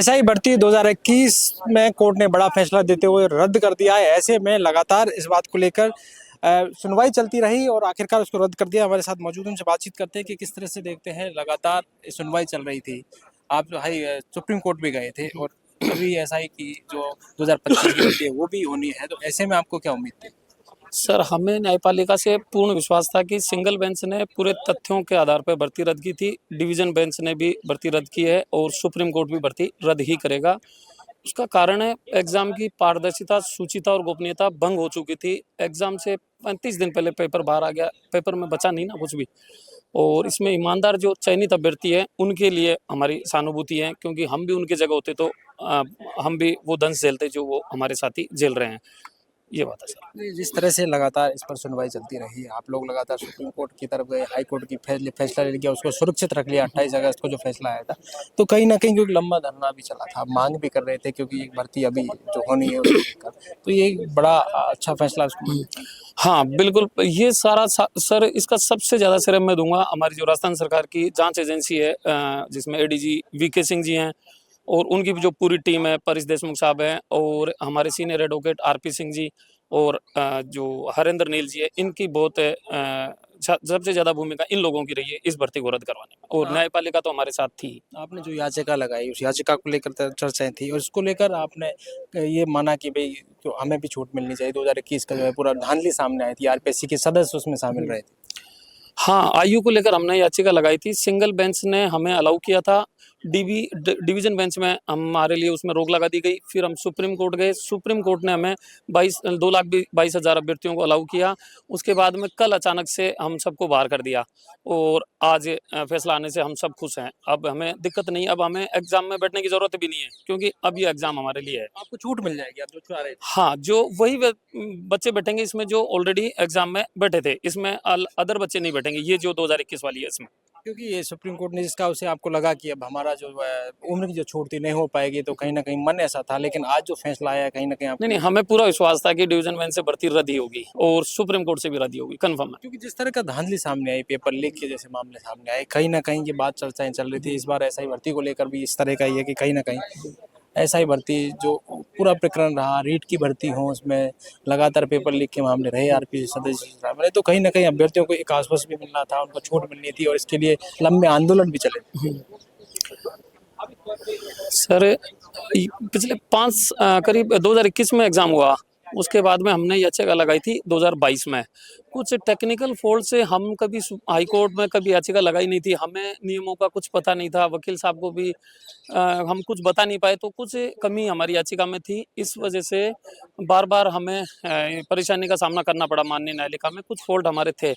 SI भर्ती 2021 में court ने बड़ा फैसला देते हुए रद्द कर दिया है। ऐसे में लगातार इस बात को लेकर सुनवाई चलती रही और आखिरकार उसको रद्द कर दिया। हमारे साथ मौजूद उनसे बातचीत करते हैं कि किस तरह से देखते हैं। लगातार सुनवाई चल रही थी, आप जो है सुप्रीम कोर्ट भी गए थे और अभी एसआई की जो 2025 की भर्ती है वो भी होनी है, तो ऐसे में आपको क्या उम्मीद थी? सर, हमें न्यायपालिका से पूर्ण विश्वास था कि सिंगल बेंच ने पूरे तथ्यों के आधार पर भर्ती रद्द की थी, डिवीजन बेंच ने भी भर्ती रद्द की है और सुप्रीम कोर्ट भी भर्ती रद्द ही करेगा। उसका कारण है एग्जाम की पारदर्शिता, शुचिता और गोपनीयता भंग हो चुकी थी। एग्जाम से 35 दिन पहले पेपर बाहर आ गया, पेपर में बचा नहीं ना कुछ भी। और इसमें ईमानदार जो चयनित अभ्यर्थी है उनके लिए हमारी सहानुभूति है, क्योंकि हम भी उनकी जगह होते तो हम भी वो दंश झेलते जो वो हमारे साथी झेल रहे हैं। ये बात है सर। जिस तरह से लगातार इस पर सुनवाई चलती रही, आप लोग लगातार सुप्रीम कोर्ट की तरफ गए, हाई कोर्ट की फैसला ले लिया, उसको सुरक्षित रख लिया। 28 अगस्त को जो फैसला आया था, तो कहीं ना कहीं क्योंकि लंबा धरना भी चला था, मांग भी कर रहे थे क्योंकि एक भर्ती अभी जो होनी है उसको लेकर, तो ये एक बड़ा अच्छा फैसला उसको। हाँ बिल्कुल, ये सारा सर इसका सबसे ज़्यादा श्रेय मैं दूंगा हमारी जो राजस्थान सरकार की जांच एजेंसी है, जिसमें एडीजी वीके सिंह जी हैं और उनकी भी जो पूरी टीम है, परेश देशमुख साहब हैं और हमारे senior advocate RP Singh ji और जो हरेंद्र नील जी है, इनकी बहुत सबसे ज़्यादा भूमिका इन लोगों की रही है इस भर्ती को रद्द करवाने में, और न्यायपालिका तो हमारे साथ थी। आपने जो याचिका लगाई, उस याचिका को लेकर चर्चाएं थी और इसको लेकर आपने ये माना कि भाई तो हमें भी छूट मिलनी चाहिए। 2021 का जो है पूरा धांधली सामने आई थी, आरपीएससी के सदस्य उसमें शामिल रहे थे। हाँ, आयु को लेकर हमने याचिका लगाई थी। सिंगल बेंच ने हमें अलाउ किया था, डिवीजन बेंच में हमारे लिए उसमें रोक लगा दी गई। फिर हम सुप्रीम कोर्ट गए, सुप्रीम कोर्ट ने हमें 2,22,000 अभ्यर्थियों को अलाउ किया। उसके बाद में कल अचानक से हम सबको बाहर कर दिया और आज फैसला आने से हम सब खुश हैं। अब हमें दिक्कत नहीं, अब हमें एग्जाम में बैठने की जरूरत भी नहीं है, क्योंकि अब ये एग्जाम हमारे लिए है। आपको छूट मिल जाएगी, आप जो चाह रहे थे। हाँ, जो वही बच्चे बैठेंगे इसमें जो ऑलरेडी एग्जाम में बैठे थे, इसमें अदर बच्चे नहीं बैठेंगे, ये जो 2021 वाली है इसमें। क्योंकि ये सुप्रीम कोर्ट ने जिसका उसे आपको लगा कि अब हमारा जो उम्र की जो छूट थी नहीं हो पाएगी, तो कहीं ना कहीं मन ऐसा था, लेकिन आज जो फैसला आया कहीं ना कहीं नहीं, हमें पूरा विश्वास था कि डिवीजन बेंच से भर्ती रद्द ही होगी और सुप्रीम कोर्ट से भी रद्द ही होगी, कंफर्म है। क्योंकि जिस तरह का धांधली सामने आई, पेपर लीक के जैसे मामले सामने आए, कहीं ना कहीं ये बात चर्चाएं चल रही थी। इस बार एसआई भर्ती को लेकर भी इस तरह का ही है कि कहीं ना कहीं एसआई भर्ती जो पूरा प्रकरण रहा, रीट की भर्ती हो, उसमें लगातार पेपर लीक के मामले रहे, आरपी सदस्य रहे, तो कहीं ना कहीं अभ्यर्थियों को एक आश्वासन भी मिलना था, उनको छूट मिलनी थी और इसके लिए लंबे आंदोलन भी चले। सर, पिछले करीब 2021 में एग्जाम हुआ, उसके बाद में हमने याचिका लगाई थी 2022 में। कुछ टेक्निकल फॉल्ट से हम कभी हाई कोर्ट में कभी याचिका लगाई नहीं थी, हमें नियमों का कुछ पता नहीं था, वकील साहब को भी हम कुछ बता नहीं पाए, तो कुछ कमी हमारी याचिका में थी। इस वजह से बार बार हमें परेशानी का सामना करना पड़ा माननीय न्यायालय में। कुछ फॉल्ट हमारे थे,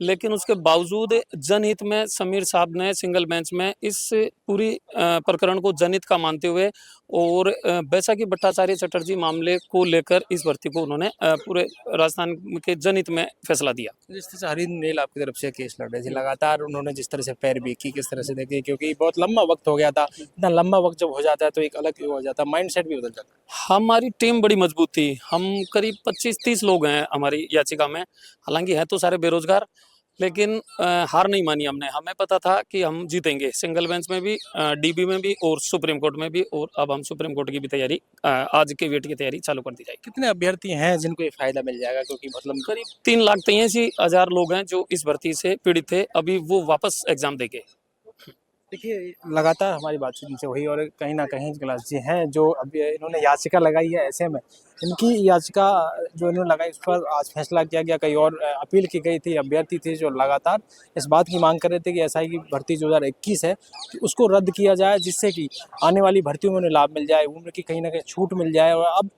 लेकिन उसके बावजूद जनहित में समीर साहब ने सिंगल बेंच में इस पूरी प्रकरण को जनहित का मानते हुए और बैसाखी भट्टाचार्य चटर्जी मामले को लेकर इस भर्ती को उन्होंने पूरे राजस्थान के जनहित में फैसला दिया। जिस तरह से हरिंद्र नील आपकी तरफ से केस लड़ रहे थे, लगातार उन्होंने जिस तरह से पैरवी की, किस तरह से देखी, क्योंकि बहुत लंबा वक्त हो गया था। इतना लंबा वक्त जब हो जाता है तो एक अलग हो जाता है, माइंड सेट भी बदल जाता है। हमारी टीम बड़ी मजबूत थी, हम करीब 25-30 लोग हैं हमारी याचिका में, हालांकि हैं तो सारे बेरोजगार, लेकिन हार नहीं मानी हमने। हमें पता था कि हम जीतेंगे, सिंगल बेंच में भी, डीबी में भी और सुप्रीम कोर्ट में भी, और अब हम सुप्रीम कोर्ट की भी तैयारी, आज के वेट की तैयारी चालू कर दी जाएगी। कितने अभ्यर्थी हैं जिनको ये फायदा मिल जाएगा? क्योंकि मतलब करीब 3,83,000 लोग हैं जो इस भर्ती से पीड़ित थे, अभी वो वापस एग्जाम देंगे। देखिए, लगातार हमारी बातचीत इनसे हुई और कहीं ना कहीं गिलास जी हैं जो अभी इन्होंने याचिका लगाई है। ऐसे में इनकी याचिका जो इन्होंने लगाई उस पर आज फैसला किया गया। कई और अपील की गई थी, अभ्यर्थी थे जो लगातार इस बात की मांग कर रहे थे कि एसआई की भर्ती 2021 है कि उसको रद्द किया जाए, जिससे कि आने वाली भर्तियों में उन्हें लाभ मिल जाए, उम्र की कहीं ना कहीं छूट मिल जाए। और अब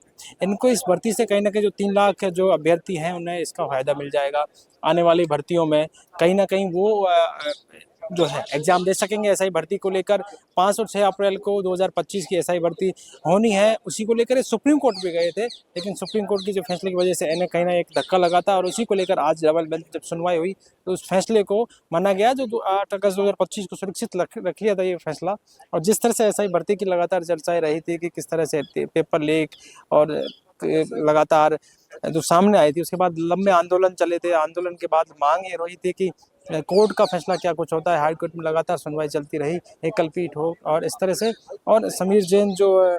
इनको इस भर्ती से कहीं ना कहीं जो 3 लाख जो अभ्यर्थी हैं उन्हें इसका फायदा मिल जाएगा। आने वाली भर्तियों में कहीं ना कहीं वो जो है एग्जाम दे सकेंगे। एसआई भर्ती को लेकर 5 और 6 अप्रैल को 2025 की एसआई भर्ती होनी है, उसी को लेकर सुप्रीम कोर्ट भी गए थे, लेकिन सुप्रीम कोर्ट की जो फैसले की वजह से इन्हें कहीं ना एक धक्का लगा था और उसी को लेकर आज डबल बेंच जब सुनवाई हुई तो उस फैसले को माना गया, जो 8 अगस्त 2025 को सुरक्षित रख लिया था ये फैसला। और जिस तरह से एसआई भर्ती की लगातार चर्चाएं रही थी कि किस तरह से पेपर लीक और लगातार जो सामने आई थी, उसके बाद लंबे आंदोलन चले थे। आंदोलन के बाद मांग ये रही थी कि कोर्ट का फैसला क्या कुछ होता है। हाई कोर्ट में लगातार सुनवाई चलती रही, एकल पीठ हो और इस तरह से। और समीर जैन जो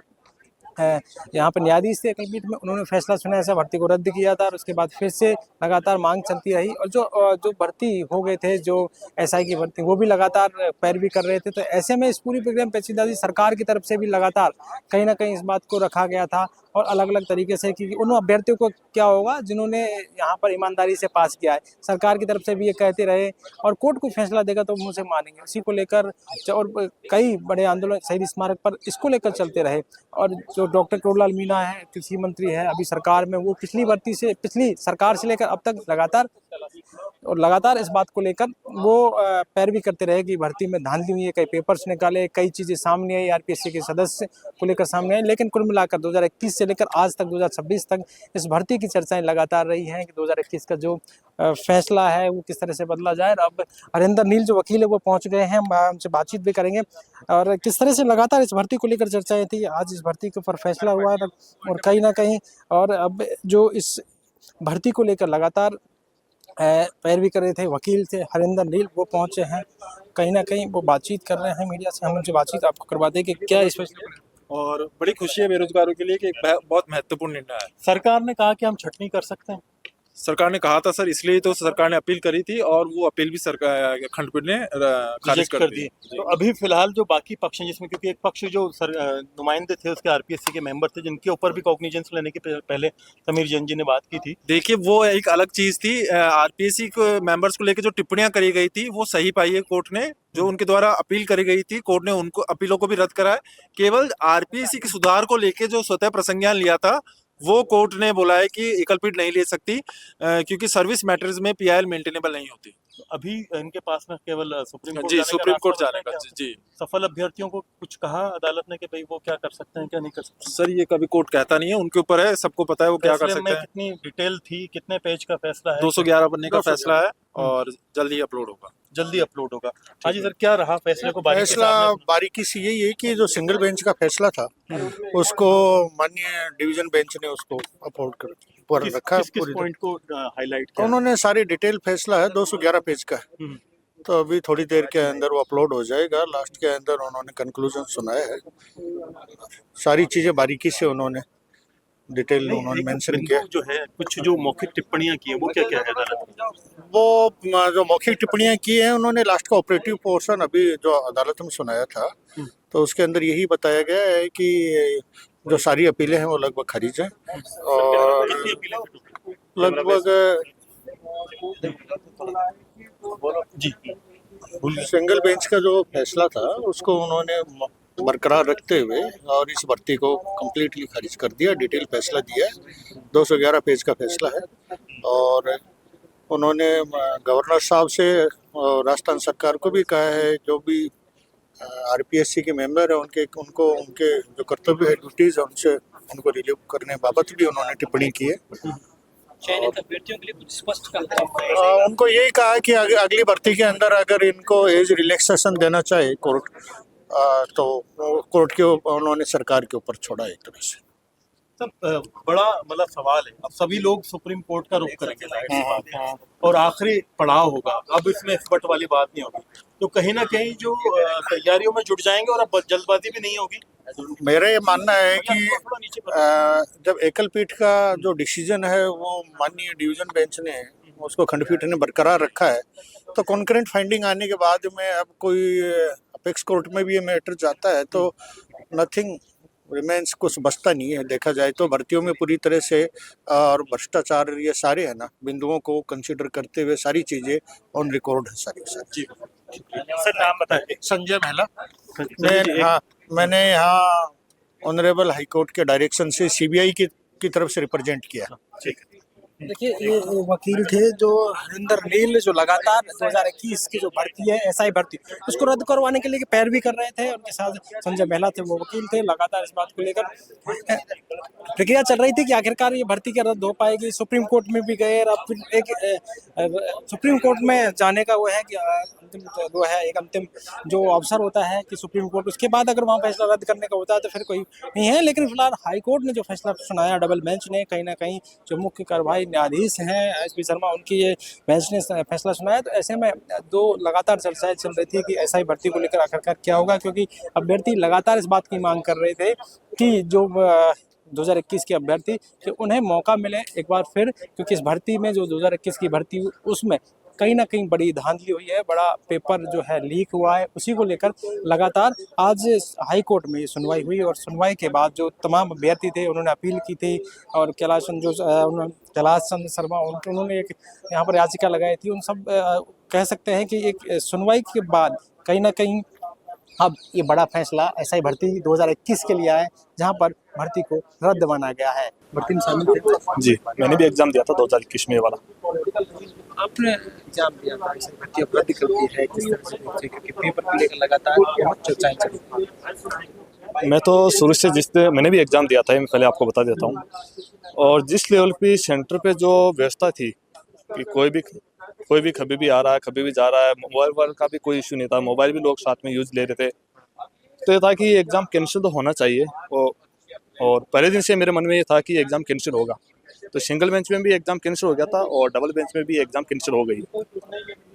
यहाँ पर न्यायाधीश थे एकल पीठ में, उन्होंने फैसला सुनाया ऐसा भर्ती को रद्द किया था और उसके बाद फिर से लगातार मांग चलती रही। और जो भर्ती हो गए थे, जो एसआई की भर्ती, वो भी लगातार पैरवी कर रहे थे। तो ऐसे में इस पूरी प्रक्रिया में पेचीदगी सरकार की तरफ से भी लगातार कहीं ना कहीं इस बात को रखा गया था और अलग अलग तरीके से कि उन अभ्यर्थियों को क्या होगा जिन्होंने यहाँ पर ईमानदारी से पास किया है। सरकार की तरफ से भी ये कहते रहे और कोर्ट को फैसला देगा तो मुँह से मानेंगे, इसी को लेकर और कई बड़े आंदोलन शहीद स्मारक पर इसको लेकर चलते रहे। और जो डॉक्टर करोड़लाल मीणा है, कृषि मंत्री है अभी सरकार में, वो पिछली सरकार से लेकर अब तक लगातार इस बात को लेकर वो पैरवी करते रहे कि भर्ती में धांधली हुई है। कई पेपर्स निकाले, कई चीजें सामने आई, आरपीएससी के सदस्य को लेकर सामने आई। लेकिन कुल मिलाकर 2021 से लेकर आज तक 2026 तक इस भर्ती की चर्चाएं लगातार रही हैं कि 2021 का जो फैसला है वो किस तरह से बदला जाए। अब हरिंदर नील जो वकील है वो पहुंच गए हैं, उनसे बातचीत भी करेंगे और किस तरह से लगातार इस भर्ती को लेकर चर्चाएं थी। आज इस भर्ती के ऊपर फैसला हुआ है और कहीं ना कहीं और अब जो इस भर्ती को लेकर लगातार पैरवी कर रहे थे वकील थे हरिंदर नील, वो पहुंचे हैं, कहीं ना कहीं वो बातचीत कर रहे हैं मीडिया से। हम उनसे बातचीत आपको करवाते हैं कि क्या इस फैसले और बड़ी खुशी है बेरोजगारों के लिए कि एक बहुत महत्वपूर्ण निर्णय है। सरकार ने कहा कि हम छटनी कर सकते हैं। सरकार ने कहा था सर, इसलिए तो सरकार ने अपील करी थी और वो अपील भी सरकार खंडपीठ ने खारिज कर दी। तो अभी फिलहाल जो बाकी पक्ष हैं, जिसमें क्योंकि एक पक्ष जो नुमाइंदे थे उसके आरपीएससी के मेंबर थे, जिनके ऊपर भी कॉग्निजेंस लेने के पहले समीर जैन जी ने बात की थी। देखिए वो एक अलग चीज थी। आरपीएससी को मेंबर्स को लेकर जो टिप्पणियां करी गई थी वो सही पाई है कोर्ट ने। जो उनके द्वारा अपील करी गई थी, कोर्ट ने उनको अपीलों को भी रद्द करा है। केवल आरपीएससी के सुधार को लेकर जो स्वतः प्रसंज्ञान लिया था वो कोर्ट ने बोला है कि एकलपीठ नहीं ले सकती क्योंकि सर्विस मैटर्स में पीआईएल मेंटेनेबल नहीं होती। अभी इनके पास में केवल सुप्रीम कोर्ट जाने का जी। सफल अभ्यर्थियों को कुछ कहा अदालत ने कि भाई वो क्या कर सकते हैं क्या नहीं कर सकते? सर ये कभी कोर्ट कहता नहीं है, उनके ऊपर है, सबको पता है वो क्या कर सकते हैं। कितनी डिटेल थी, कितने पेज का फैसला है? 211 पन्ने का फैसला है और जल्द ही अपलोड होगा। हाँ जी सर, क्या रहा फैसले को? फैसला बारीकी से यही है कि जो सिंगल बेंच का फैसला था उसको माननीय डिवीजन बेंच ने उसको अपलोड कर रखा। किस पॉइंट को हाईलाइट किया? उन्होंने सारी डिटेल फैसला है, 211 पेज का है। तो अभी थोड़ी देर के अंदर वो अपलोड हो जाएगा। लास्ट के अंदर उन्होंने कंक्लूजन सुनाया है, सारी चीजें बारीकी से उन्होंने डिटेल उन्होंने मेंशन किया। जो है कुछ जो मौखिक टिप्पणियां की हैं वो क्या क्या है अदालत में? वो जो मौखिक टिप्पणियां की हैं उन्होंने लास्ट का ऑपरेटिव पोर्शन अभी जो अदालत में सुनाया था, तो उसके अंदर यही बताया गया है कि जो सारी अपीलें हैं वो लगभग खारिज हैं और लगभग जी सिंगल बेंच का जो फैसला था उसको उन्होंने बरकरार रखते हुए और इस भर्ती को कम्प्लीटली खारिज कर दिया, डिटेल फैसला दिया है। 211 पेज का फैसला है और उन्होंने गवर्नर साहब से और राजस्थान सरकार को भी कहा है जो भी आरपीएससी के मेंबर है उनके जो कर्तव्य है, ड्यूटीज है, उनसे उनको रिलीव करने बाबत भी उन्होंने टिप्पणी की है। चयनित अभ्यर्थियों के लिए कुछ स्पष्ट करना उनको यही कहा कि अगली भर्ती के अंदर अगर इनको एज रिलैक्सेशन देना चाहे कोर्ट, तो कोर्ट के उन्होंने सरकार के ऊपर छोड़ा एक तरह से। सब बड़ा मतलब सवाल है। अब सभी लोग सुप्रीम कोर्ट का रुख करेंगे जाहिर सी बात है, और आखिरी पड़ाव होगा। अब इसमें स्पट वाली बात नहीं होगी, तो कहीं ना कहीं जो तैयारियों में जुट जाएंगे और अब जल्दबाजी भी नहीं होगी। मेरा ये मानना है कि जब एकल पीठ का जो डिसीजन है वो माननीय डिवीजन बेंच ने उसको खंडपीठ ने बरकरार रखा है, तो कॉन्करेंट फाइंडिंग आने के बाद में अब कोई अपेक्स कोर्ट में भी ये मैटर जाता है तो नथिंग रिमेंस, कुछ बचता नहीं है। देखा जाए तो भर्तियों में पूरी तरह से और भ्रष्टाचार ये सारे है ना बिंदुओं को कंसीडर करते हुए सारी चीजें ऑन रिकॉर्ड है सारी। सर नाम बताइए। संजय महला। मैंने यहाँ ऑनरेबल हाई कोर्ट के डायरेक्शन से सीबीआई की तरफ से रिप्रेजेंट किया। ठीक है। देखिए ये वकील थे जो हरिंदर नील, जो लगातार 2021 की जो भर्ती है एसआई भर्ती उसको रद्द करवाने के लिए पैरवी कर रहे थे। उनके साथ संजय महला थे, वो वकील थे। लगातार इस बात को लेकर प्रक्रिया चल रही थी कि आखिरकार ये भर्ती क्या रद्द हो पाएगी। सुप्रीम कोर्ट में भी गए और अब एक सुप्रीम कोर्ट में जाने का वो है कि एक अंतिम जो अवसर होता है कि सुप्रीम कोर्ट, उसके बाद अगर वहाँ फैसला रद्द करने का होता है तो फिर कोई नहीं है। लेकिन फिलहाल हाई कोर्ट ने जो फैसला सुनाया डबल बेंच ने, कहीं ना कहीं जो मुख्य कार्रवाई न्यायाधीश हैं एसपी शर्मा, उनकी ये बेंच ने फैसला सुनाया। तो ऐसे में दो लगातार चर्चाएं चल रही थी कि एसआई भर्ती को लेकर आखिरकार क्या होगा, क्योंकि अभ्यर्थी लगातार इस बात की मांग कर रहे थे कि जो 2021 के अभ्यर्थी कि उन्हें मौका मिले एक बार फिर, क्योंकि इस भर्ती में जो 2021 की भर्ती उसमें कहीं ना कहीं बड़ी धांधली हुई है, बड़ा पेपर जो है लीक हुआ है। उसी को लेकर लगातार आज हाई कोर्ट में ये सुनवाई हुई और सुनवाई के बाद जो तमाम अभ्यर्थी थे उन्होंने अपील की थी और कैलाश चंद्र शर्मा उन्होंने एक यहाँ पर याचिका लगाई थी। उन सब कह सकते हैं कि एक सुनवाई के बाद कहीं ना कहीं अब ये बड़ा फैसला एसआई भर्ती 2021 के लिए है, जहां पर भर्ती को रद्द माना गया है। भर्ती में शामिल थे जी, मैंने भी एग्जाम दिया था 2021 में वाला। आपने एग्जाम दिया था, इसे भर्ती अब रद्द कर दी है, किस तरह से देखते हैं? क्योंकि पेपर को लेकर लगातार बहुत चर्चाएं चल रही हैं। मैं तो शुरू से मैंने भी एग्जाम दिया था, मैं पहले आपको बता देता हूँ। और जिस लेवल पे सेंटर पे जो व्यवस्था थी कि कोई भी कभी भी आ रहा है, कभी भी जा रहा है, मोबाइल का भी कोई इशू नहीं था, मोबाइल भी लोग साथ में यूज ले रहे थे। तो ये था कि एग्ज़ाम कैंसिल तो होना चाहिए और पहले दिन से मेरे मन में ये था कि एग्ज़ाम कैंसिल होगा। तो सिंगल बेंच में भी एग्ज़ाम कैंसिल हो गया था और डबल बेंच में भी एग्ज़ाम कैंसिल हो गई।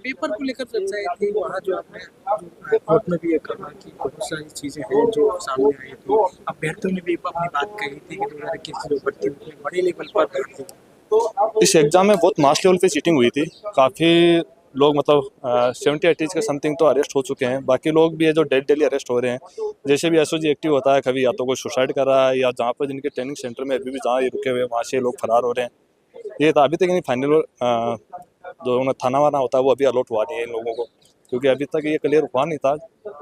पेपर को लेकर चर्चाएं थी वहाँ, जो आपने कोर्ट में भी ये कहा कि बहुत सारी चीज़ें हैं जो सामने आई थी। अभ्यर्थियों ने भी अपनी बात कही थी कि 2021 जो भर्ती हुई बड़े लेवल पर भर्ती। इस एग्ज़ाम में बहुत मास लेवल पे चीटिंग हुई थी। काफ़ी लोग मतलब 70-80 के समथिंग तो अरेस्ट हो चुके हैं। बाकी लोग भी है जो डेली अरेस्ट हो रहे हैं। जैसे भी एसओजी एक्टिव होता है, कभी या तो कोई सुसाइड कर रहा है या जहाँ पर जिनके ट्रेनिंग सेंटर में अभी भी जहाँ ये रुके हुए हैं वहाँ से लोग फरार हो रहे हैं। ये तो अभी तक नहीं फाइनल जो उन्हें थाना वाना होता है वो अभी अलॉट हुआ नहीं है इन लोगों को, क्योंकि अभी तक ये क्लियर हुआ नहीं था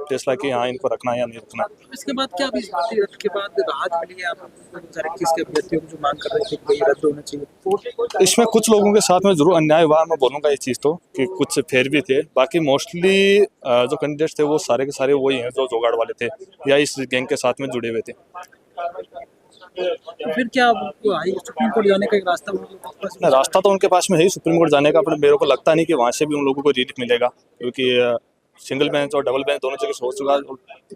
फैसला कि हाँ इनको रखना है या नहीं रखना। इसके बाद क्या अभी इस भर्ती रद्द के बाद राहत मिली है आप 2021 के अभ्यर्थियों को जो मांग कर रहे थे कि रद्द होना चाहिए? इसमें कुछ लोगों के साथ में जरूर अन्याय हुआ, मैं बोलूँगा ये चीज़ तो कि कुछ फेर भी थे। बाकी मोस्टली जो कैंडिडेट्स थे वो सारे के सारे वही हैं जो जोगाड़ वाले थे या इस गैंग के साथ में जुड़े हुए थे। तो फिर क्या सुप्रीम कोर्ट जाने का एक रास्ता ना, रास्ता तो उनके पास में है ही सुप्रीम कोर्ट जाने का, पर मेरे को लगता नहीं कि वहाँ से भी उन लोगों को रिलीफ मिलेगा, क्योंकि सिंगल बेंच और डबल बेंच दोनों जगह हो चुका।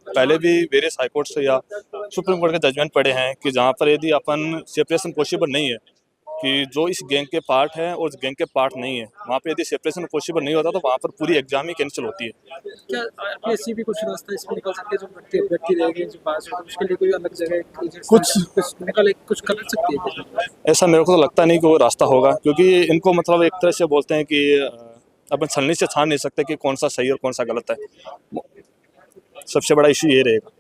पहले भी वेरियस हाई कोर्ट से या सुप्रीम कोर्ट के जजमेंट पड़े हैं कि जहाँ पर यदि अपन सेपरेशन पॉसिबल नहीं है कि जो इस गैंग के पार्ट है और गैंग के पार्ट नहीं है, वहाँ पे यदि सेपरेशन पॉसिबल नहीं होता तो वहाँ पर पूरी एग्जाम ही कैंसिल होती है। क्या आरपीएससी भी कुछ रास्ता इसमें निकल सकते हैं? जो अभ्यर्थी रहेंगे जो पास होगा उसके लिए कोई अलग जगह कुछ कर सकती है? ऐसा मेरे को तो लगता नहीं कि वो रास्ता होगा, क्योंकि इनको मतलब एक तरह से बोलते हैं कि अपन छलनी से छान नहीं सकते कि कौन सा सही और कौन सा गलत है। सबसे बड़ा इशू ये रहेगा।